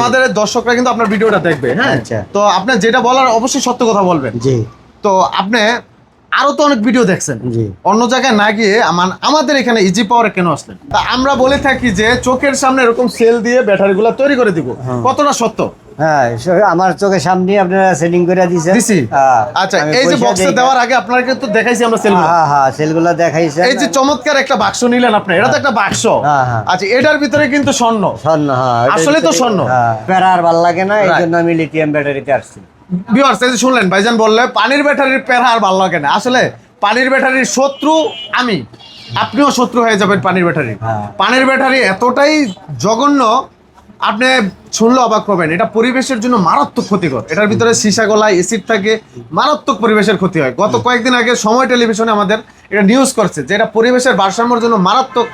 আমাদের দর্শকরা কিন্তু আপনার ভিডিওটা দেখবে, হ্যাঁ। তো আপনি যেটা বলার অবশ্যই সত্য কথা বলবেন। জি। তো আপনি আরো তো অনেক ভিডিও দেখছেন, জি। অন্য জায়গায় না গিয়ে আমাদের এখানে ইজি পাওয়ারে কেন আসলেন? তা আমরা বলে থাকি যে চোখের সামনে এরকম সেল দিয়ে ব্যাটারিগুলো তৈরি করে দিব, কতটা সত্য? হ্যাঁ, আমার চোখের সামনে আপনারা সেটিং করে দিয়েছেন। দিছি। আচ্ছা, এই যে বক্সে দেওয়ার আগে আপনারা কিন্তু দেখাইছি আমরা সেলগুলো। হ্যাঁ হ্যাঁ, সেলগুলো দেখাইছেন। এই যে চমৎকার একটা বাক্স নিলেন আপনি, এটা তো একটা বাক্স। আচ্ছা, এটার ভিতরে কিন্তু স্বর্ণ। স্বর্ণ, হ্যাঁ, আসলে তো স্বর্ণ। প্যারা আর ভালো লাগে না, এই জন্য আমি লিথিয়াম ব্যাটারিতে আসছি। ভিউয়ার্স, এই যে শুনলেন ভাইজান বললে পানির ব্যাটারির প্যারা আর ভালো লাগে না। আসলে পানির ব্যাটারির শত্রু আমি, আপনিও শত্রু হয়ে যাবেন পানির ব্যাটারি। পানির ব্যাটারি এতটাই জঘন্য, আপনি শুনলে অবাক হবেন। এটা পরিবেশের জন্য মারাত্মক ক্ষতিকর। এটার ভিতরে সীসা গলায় এসিড থাকে, মারাত্মক পরিবেশের ক্ষতি হয়। গত কয়েকদিন আগে সময় টেলিভিশনে আমাদের এটা নিউজ করছে যে এটা পরিবেশের ভারসাম্যের জন্য মারাত্মক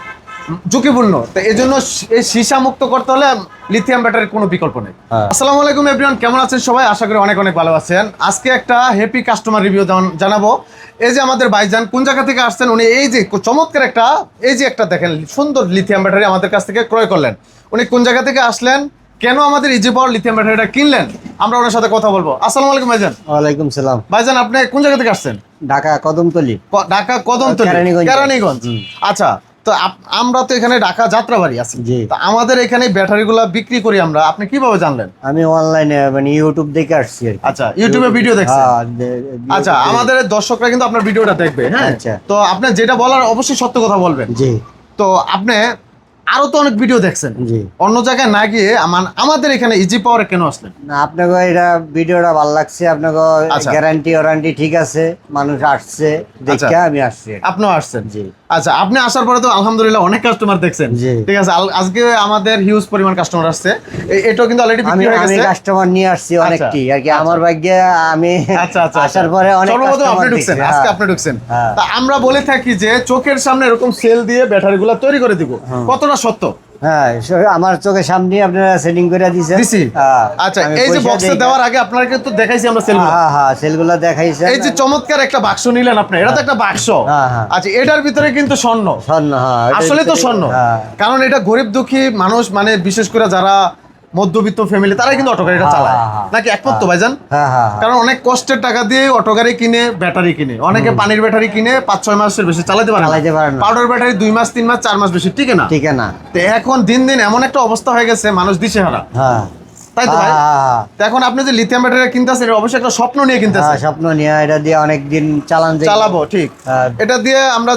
ঝুঁকিপূর্ণ। তো এই জন্য এই সীসা মুক্ত করতে হলে লিথিয়াম ব্যাটারির কোনো বিকল্প নেই। আসসালামু আলাইকুম এভরিওয়ান, কেমন আছেন সবাই? আশা করি অনেক অনেক ভালো আছেন। আজকে একটা হ্যাপি কাস্টমার রিভিউ জানাবো। এই যে আমাদের ভাইজান কোন জায়গা থেকে আসছেন, উনি এই যে চমৎকার একটা দেখেন সুন্দর লিথিয়াম ব্যাটারি আমাদের কাছ থেকে ক্রয় করলেন। উনি কোন জায়গা থেকে আসলেন, কেন আমাদের ইজি পাওয়ার লিথিয়াম ব্যাটারিটা কিনলেন, আমরা ওনার সাথে কথা বলবো। আসসালামু আলাইকুম ভাইজান। ওয়ালাইকুম সালাম। ভাইজান, আপনি কোন জায়গা থেকে আসছেন? ঢাকা কদমতলি। ঢাকা কদমতলি, কেরানীগঞ্জ। আচ্ছা, তো আমরা তো এখানে ঢাকা যাত্রাবাড়ি আছি। তো আমাদের এখানে ব্যাটারিগুলো বিক্রি করি আমরা, আপনি কিভাবে জানলেন? আমি অনলাইনে মানে ইউটিউব দেখে আসছি। আচ্ছা, ইউটিউবে ভিডিও দেখছেন। আচ্ছা, আমাদের দর্শকরা কিন্তু আপনার ভিডিওটা দেখবে, হ্যাঁ। তো আপনি যেটা বলার অবশ্যই সত্য কথা বলবেন। জি। তো আপনি আরো তো অনেক ভিডিও দেখছেন, জি। অন্য জায়গায় না গিয়ে আমাদের এখানে ইজি পাওয়ারে কেন আসলেন? না, আপনাকে এটা ভিডিওটা ভালো লাগছে, আপনাকে গ্যারান্টি ওয়ারেন্টি ঠিক আছে, মানুষ আসছে দেখে আমি আসছি। আপনিও আসছেন? জি। আচ্ছা, আপনি আসার পরে তো আলহামদুলিল্লাহ অনেক কাস্টমার দেখছেন, ঠিক আছে। আজকে আমাদের হিউজ পরিমাণ কাস্টমার আসছে। এটাও কিন্তু অলরেডি বিক্রি হয়ে গেছে। আমি কাস্টমার নিয়ে আসছি অনেকটি আর কি, আমার ভাগ্যে আমি আসার পরে অনেক সর্বপ্রথম আপনি ঢুকছেন, আজকে আপনি ঢুকছেন। তা আমরা বলে থাকি যে চোখের সামনে এরকম সেল দিয়ে ব্যাটারিগুলো তৈরি করে দিব, কতটা সত্য? হ্যাঁ, আমার চোখের সামনে আপনারা সেটিং করে দিয়েছেন। দিছি। আচ্ছা, এই যে বক্সে দেওয়ার আগে আপনারা কিন্তু দেখাইছি আমরা সেলগুলো। হ্যাঁ হ্যাঁ, সেলগুলো দেখাইছেন। এই যে চমৎকার একটা বাক্স নিলেন আপনি, এটা তো একটা বাক্স। আচ্ছা, এটার ভিতরে কিন্তু স্বর্ণ। স্বর্ণ, হ্যাঁ, আসলে তো স্বর্ণ। কারণ এটা গরিব দুঃখী মানুষ, মানে বিশেষ করে যারা মধ্যবিত্ত ফ্যামিলি, তারা কিন্তু অটো গাড়িটা চালায়, নাকি একমত তো ভাইজান? কারণ অনেক কষ্টের টাকা দিয়ে অটো গাড়ি কিনে, ব্যাটারি কিনে। অনেকে পানির ব্যাটারি কিনে 5-6 মাসের বেশি চালাতে পারে না। পাউডার ব্যাটারি 2 মাস 3 মাস 4 মাস বেশি টিকে না। তো এখন দিন দিন এমন একটা অবস্থা হয়ে গেছে, মানুষ দিশেহারা। তাই তো ভাই? এখন আপনি যে লিথিয়াম ব্যাটারি কিনতেছেন, এটা অবশ্যই একটা স্বপ্ন নিয়ে কিনতেছেন। স্বপ্ন নিয়ে, এটা দিয়ে অনেকদিন চালাবো। ঠিক, এটা দিয়ে আমরা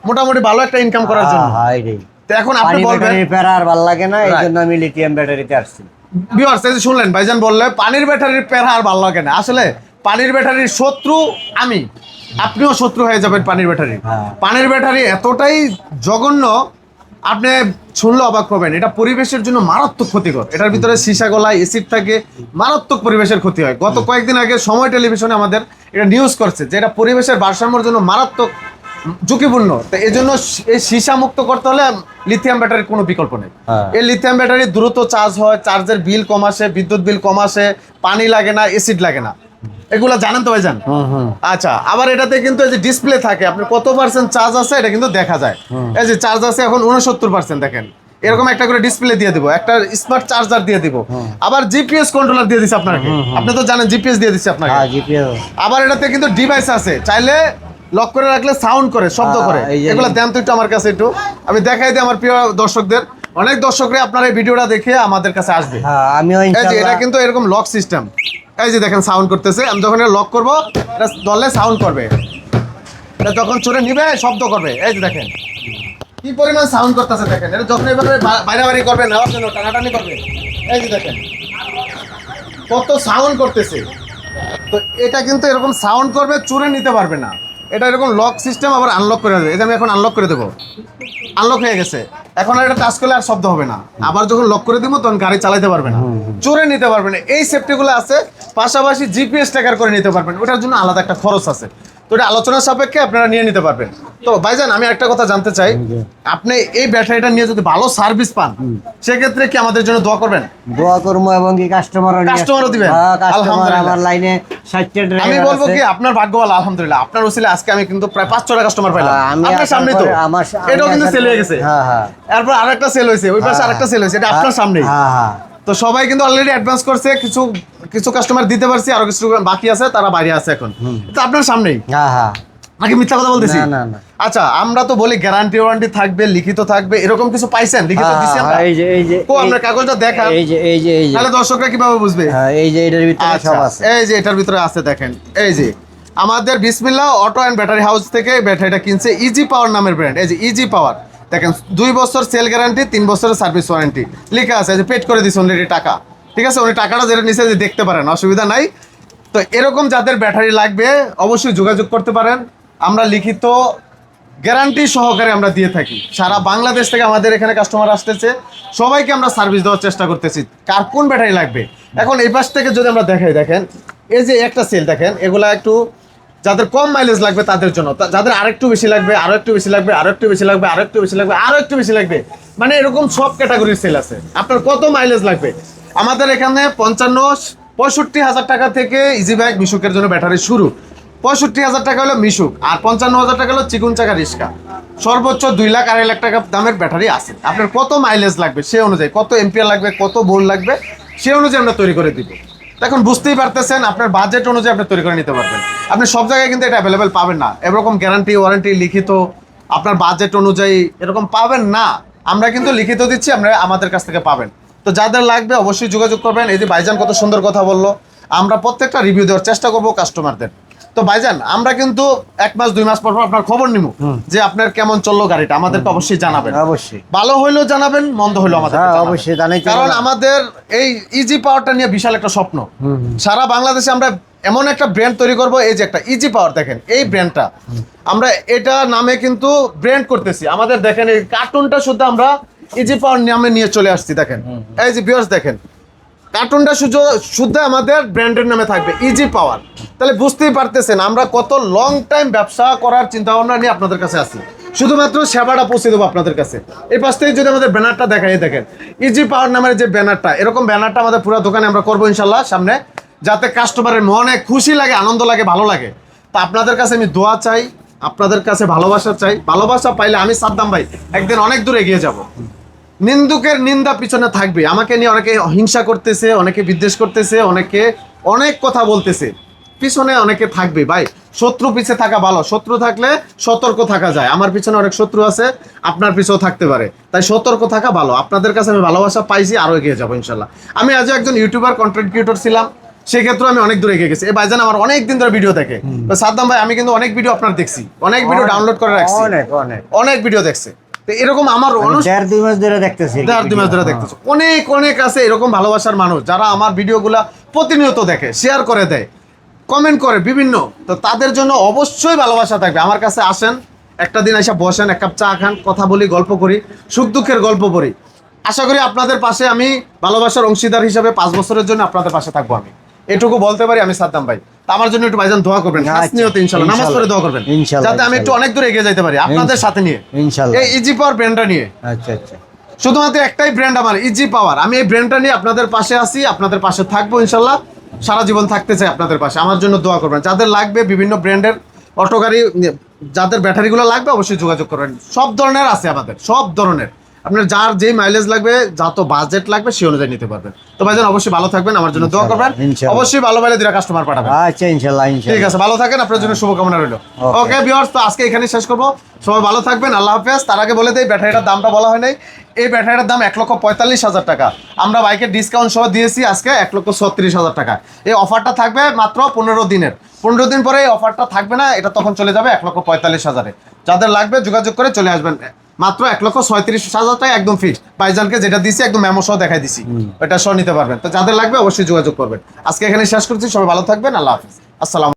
মোটামুটি ভালো একটা ইনকাম করার জন্য। এখন আপনি বলবেন প্যারা আর ভালো লাগে না, এই জন্য আমি লিথিয়াম ব্যাটারিতে আসছি। ভিউয়ার্স, এই যে শুনলেন ভাইজান বললে পানির ব্যাটারির প্যারা আর ভালো লাগে না। আসলে পানির ব্যাটারির শত্রু আমি, আপনিও শত্রু হয়ে যাবেন পানির ব্যাটারি। পানির ব্যাটারি এতটাই জঘন্য, আপনি শুনলে অবাক হবেন। এটা পরিবেশের জন্য মারাত্মক ক্ষতিকর। এটার ভিতরে সীসা গলায় এসিড থাকে, মারাত্মক পরিবেশের ক্ষতি হয়। গত কয়েকদিন আগে সময় টেলিভিশনে আমাদের এটা নিউজ করছে যে এটা পরিবেশের ভারসাম্যের জন্য মারাত্মক ঝুঁকিপূর্ণ। তো এই জন্য এই সীসা মুক্ত করতে হলে লিথিয়াম ব্যাটারির কোনো বিকল্প নেই। এই লিথিয়াম ব্যাটারি দ্রুত চার্জ হয়, চার্জের বিল কম আসে, বিদ্যুৎ বিল কম আসে, পানি লাগে না, এসিড লাগে না। এগুলা জানেন তো ভাইজান? আচ্ছা, আবার এটাতে কিন্তু এই যে ডিসপ্লে থাকে, আপনি কত পার্সেন্ট চার্জ আছে এটা কিন্তু দেখা যায়। এই যে চার্জ আছে এখন 69%, দেখেন এরকম একটা করে ডিসপ্লে দিয়ে দিব, একটা স্মার্ট চার্জার দিয়ে দিব, আবার জিপিএস কন্ট্রোলার দিয়ে দিচ্ছে আপনাকে। আপনি তো জানেন জিপিএস দিয়ে দিচ্ছে আপনাকে। আবার এটাতে কিন্তু ডিভাইস আছে, চাইলে লক করে রাখলে সাউন্ড করে, শব্দ করে। এগুলো দেন তো একটু আমার কাছে, একটু আমি দেখাই দিই আমার প্রিয় দর্শকদের। অনেক দর্শকরা আপনার এই ভিডিওটা দেখে আমাদের কাছে আসবে। এটা কিন্তু এরকম লক সিস্টেম। এই যে দেখেন সাউন্ড করতেছে, আমি যখন এটা লক করবো এটা ধরলে সাউন্ড করবে, এটা যখন চোরে নিবে শব্দ করবে। এই যে দেখেন কি পরিমাণ সাউন্ড করতেছে, দেখেন এটা যখন এভাবে বাইরে করবে, নেওয়ার জন্য টানাটানি করবে, এই যে দেখেন কত সাউন্ড করতেছে। তো এটা কিন্তু এরকম সাউন্ড করবে, চোরে নিতে পারবে না। এটা এরকম লক সিস্টেম, আবার আনলক করে দেবে। এই যে আমি এখন আনলক করে দেবো, আনলক হয়ে গেছে। এখন আর এটা টাচ করলে আর শব্দ হবে না। আবার যখন লক করে দিব তখন গাড়ি চালাতে পারবে না, চোরে নিতে পারবে না। এই সেফটিগুলো আছে। পাশাপাশি জিপিএস ট্র্যাকার করে নিতে পারবেন, ওটার জন্য আলাদা একটা খরচ আছে। তো এটা আলোচনার সাপেক্ষে আপনারা নিয়ে নিতে পারবেন। তো ভাইজান, আমি একটা কথা জানতে চাই, আপনি এই ব্যাটারিটা নিয়ে যদি ভালো সার্ভিস পান, সেক্ষেত্রে কি আমাদের জন্য দোয়া করবেন? দোয়া করবো, এবং কি কাস্টমারও দিবেন। আমার লাইনে 60টা ড্রাইভার। আমি বলবো কি আপনার ভাগ্য ভালো, আলহামদুলিল্লাহ। আপনার ওসিলে আজকে আমি কিন্তু প্রায় 5-6টা কাস্টমার পাইলাম আপনার সামনে। তো এটাও কিন্তু সেল হয়ে গেছে। এরপর আরেকটা সেল হয়েছে, ওই পাশে আরেকটা সেল হয়েছে, এটা আপনার সামনেই। তো সবাই কিন্তু অলরেডি অ্যাডভান্স করছে, কিছু কিছু কাস্টমার দিতে পারছি, আরো কিছু বাকি আছে, তারা বাইরে আছে এখন। তো আপনার সামনেই হ্যাঁ হ্যাঁ, নাকি মিথ্যা কথা বলতেছি? না না না, আচ্ছা, আমরা তো বলি গ্যারান্টি ওয়ারেন্টি থাকবে, লিখিত থাকবে, এরকম কিছু পাইছেন? লিখিত দিছি আমরা? এই যে এই যে কো আপনার কাগজটা দেখান, এই যে এই যে এই যে তাহলে দর্শকরা কিভাবে বুঝবে? হ্যাঁ, এই যে এটার ভিতরে আচ্ছা, সব আছে। এই যে এটার ভিতরে আছে, দেখেন এই যে আমাদের বিসমিল্লাহ অটো অ্যান্ড ব্যাটারি হাউস থেকে ব্যাটারিটা কিনছে ইজি পাওয়ার নামের ব্র্যান্ড। এই যে ইজি পাওয়ার, দেখেন 2 বছর সেল গ্যারান্টি, 3 বছরের সার্ভিস ওয়ারেন্টি লেখা আছে, যে পেড করে দিছে অলরেডি টাকা। ঠিক আছে, উনি টাকাটা যেটা নিচে যে দেখতে পারেন, অসুবিধা নাই। তো এরকম যাদের ব্যাটারি লাগবে অবশ্যই যোগাযোগ করতে পারেন। আমরা লিখিত গ্যারান্টি সহকারে আমরা দিয়ে থাকি। সারা বাংলাদেশ থেকে আমাদের এখানে কাস্টমার আসতেছে, সবাইকে আমরা সার্ভিস দেওয়ার চেষ্টা করতেছি। কার কোন ব্যাটারি লাগবে, এখন এই পাশ থেকে যদি আমরা দেখাই, দেখেন এই যে একটা সেল, দেখেন এগুলা একটু যাদের কম মাইলেজ লাগবে তাদের জন্য, যাদের আরেকটু বেশি লাগবে, আরো একটু বেশি লাগবে, আরো একটু বেশি লাগবে, আরো একটু বেশি লাগবে, আরো একটু বেশি লাগবে, মানে এরকম সব ক্যাটাগরির সেল আছে। আপনার কত মাইলেজ লাগবে, আমাদের এখানে 65-65 হাজার টাকা থেকে ইজি বাইক মিশুকের জন্য ব্যাটারি শুরু। 65,000 টাকা হলো মিশুক, আর 55,000 টাকা হলো চিকুন চাকা রিস্কা। সর্বোচ্চ 2 লাখ 2.5 লাখ টাকা দামের ব্যাটারি আছে। আপনার কত মাইলেজ লাগবে সে অনুযায়ী, কত এম্পিয়ার লাগবে, কত ভোল্ট লাগবে সে অনুযায়ী আমরা তৈরি করে দিব। এখন বুঝতেই পারতেছেন, আপনার বাজেট অনুযায়ী আপনি তৈরি করে নিতে পারবেন। আপনি সব জায়গায় কিন্তু এটা অ্যাভেলেবেল পাবেন না, এরকম গ্যারান্টি ওয়ারেন্টি লিখিত আপনার বাজেট অনুযায়ী এরকম পাবেন না। আমরা কিন্তু লিখিত দিচ্ছি, আমরা আমাদের কাছ থেকে পাবেন। তো যাদের লাগবে অবশ্যই যোগাযোগ করবেন। এই যে ভাইজান কত সুন্দর কথা বললো, আমরা প্রত্যেকটা রিভিউ দেওয়ার চেষ্টা করবো কাস্টমারদের। তো ভাইজান আমরা কিন্তু 1 মাস 2 মাস পর পর আপনার খবর নিব যে আপনার কেমন চললো গাড়িটা, আমাদেরকে অবশ্যই জানাবেন। অবশ্যই, ভালো হইলেও জানাবেন, মন্দ হইলেও আমাদের অবশ্যই জানাই, কারণ আমাদের এই ইজি পাওয়ারটা নিয়ে বিশাল একটা স্বপ্ন। সারা বাংলাদেশে আমরা এমন একটা ব্র্যান্ড তৈরি করব, এই যে একটা ইজি পাওয়ার, দেখেন এই ব্র্যান্ডটা আমরা এটা নামে কিন্তু ব্র্যান্ড করতেছি। আমাদের দেখেন এই কার্টুনটা শুধু আমরা ইজি পাওয়ার নামে নিয়ে চলে আসছি। দেখেন এই যে ভিউয়ার্স, দেখেন কার্টুনটা শুদ্ধ আমাদের ব্র্যান্ডের নামে থাকবে ইজি পাওয়ার। তাহলে বুঝতেই পারতেছেন আমরা কত লং টাইম ব্যবসা করার চিন্তা ভাবনা নিয়ে আপনাদের কাছে আসি, শুধুমাত্র সেবাটা পৌঁছে দেবো আপনাদের কাছে। এই পাশ থেকে যদি আমাদের ব্যানারটা দেখাই, দেখেন ইজি পাওয়ার নামের যে ব্যানারটা, এরকম ব্যানারটা আমাদের পুরো দোকানে আমরা করবো ইনশাল্লাহ সামনে, যাতে কাস্টমারের মনে খুশি লাগে, আনন্দ লাগে, ভালো লাগে। তা আপনাদের কাছে আমি দোয়া চাই, আপনাদের কাছে ভালোবাসা চাই। ভালোবাসা পাইলে আমি সাদ্দাম ভাই একদিন অনেক দূর এগিয়ে যাব। নিন্দুকের নিন্দা পিছনে থাকবে, আমাকে নিয়ে অনেকে হিংসা করতেছে, অনেকে বিদ্বেষ করতেছে, অনেকে অনেক কথা বলতেছে, পিছনে অনেকে থাকবে ভাই। শত্রু পিছে থাকা ভালো, শত্রু থাকলে সতর্ক থাকা যায়। আমার পিছনে অনেক শত্রু আছে, আপনার পিছেও থাকতে পারে, তাই সতর্ক থাকা ভালো। আপনাদের কাছে আমি ভালোবাসা পাইছি, আরও এগিয়ে যাবো ইনশাল্লাহ। আমি আজও একজন ইউটিউবার, কন্টেন্ট ক্রিয়েটর ছিলাম, সেক্ষেত্রে আমি অনেক দূর এগিয়ে গেছি। এই ভাইজান আমার অনেক দিন ধরে ভিডিও দেখে। তো সাদ্দাম ভাই আমি কিন্তু অনেক ভিডিও আপনার দেখছি, অনেক ভিডিও ডাউনলোড করে রাখছি, অনেক অনেক অনেক ভিডিও দেখছে। তো এরকম আমার 1.5-2 মাস ধরে দেখতেছি, 1.5-2 মাস ধরে দেখতেছো, অনেক অনেক আছে এরকম ভালোবাসার মানুষ যারা আমার ভিডিওগুলা প্রতিনিয়ত দেখে, শেয়ার করে দেয়, কমেন্ট করে বিভিন্ন। তো তাদের জন্য অবশ্যই ভালোবাসা থাকবে। আমার কাছে আসেন, একটা দিন এসে বসেন, 1 কাপ চা খান, কথা বলি, গল্প করি, সুখ দুঃখের গল্প করি। আশা করি আপনাদের পাশে আমি ভালোবাসার অংশীদার হিসাবে 5 বছরের জন্য আপনাদের পাশে থাকবো। আমি এটুকু বলতে পারি। আমি সাদ্দাম ভাই, তা আমার জন্য একটু ভাইজান দোয়া করবেন, খাস নিয়তে ইনশাআল্লাহ, নামাজ পড়ে দোয়া করবেন, যাতে আমি একটু অনেক দূর এগিয়ে যেতে পারি আপনাদের সাথে নিয়ে, ইনশাআল্লাহ, এই ইজি পাওয়ার ব্র্যান্ডটা নিয়ে। আচ্ছা আচ্ছা, শুধুমাত্র একটাই ব্র্যান্ড আমার, ইজি পাওয়ার। আমি এই ব্র্যান্ডটা নিয়ে আপনাদের পাশে আছি, আপনাদের পাশে থাকবো ইনশাল্লাহ, সারা জীবন থাকতে চাই আপনাদের পাশে। আমার জন্য দোয়া করবেন। যাদের লাগবে বিভিন্ন ব্র্যান্ডের অটো গাড়ি, যাদের ব্যাটারিগুলো লাগবে অবশ্যই যোগাযোগ করবেন। সব ধরনের আছে আমাদের, সব ধরনের। আপনার যার যেই মাইলেজ লাগবে, যত বাজেট লাগবে সে অনুযায়ী নিতে পারবেন। তো ভাইজান অবশ্যই ভালো থাকবেন, আমার জন্য দোয়া করবেন, অবশ্যই ভালো ভালো 2 কাস্টমার পাঠাবেন। আচ্ছা ইনশাআল্লাহ, ইনশাআল্লাহ, ঠিক আছে, ভালো থাকেন, আপনার জন্য শুভকামনা রইল। ওকে ভিউয়ার্স, তো আজকে এখানে শেষ করবো। সবাই ভালো থাকবেন, আল্লাহ হাফেজ। তার আগে বলে দেই, ব্যাটারিটার দামটা বলা হয় নাই। এই ব্যাটারিটার দাম 1,45,000 টাকা। আমরা বাইকের ডিসকাউন্ট সহ দিয়েছি আজকে 1,36,000 টাকা। এই অফারটা থাকবে মাত্র 15 দিনের। 15 দিন পরে এই অফারটা থাকবে না, এটা তখন চলে যাবে 1,45,000-এ। যাদের লাগবে যোগাযোগ করে চলে আসবেন। মাত্র 1,37,000 টাকা একদম ফিক্সড। ভাইজানকে যেটা দিছি একদম মেমো সহ দেখাই দিছি, ওটা সহ নিতে পারবেন। তো যাদের লাগবে অবশ্যই যোগাযোগ করবেন। আজকে এখানে শেষ করছি, সবাই ভালো থাকবেন, আল্লাহ হাফেজ, আসসালাম।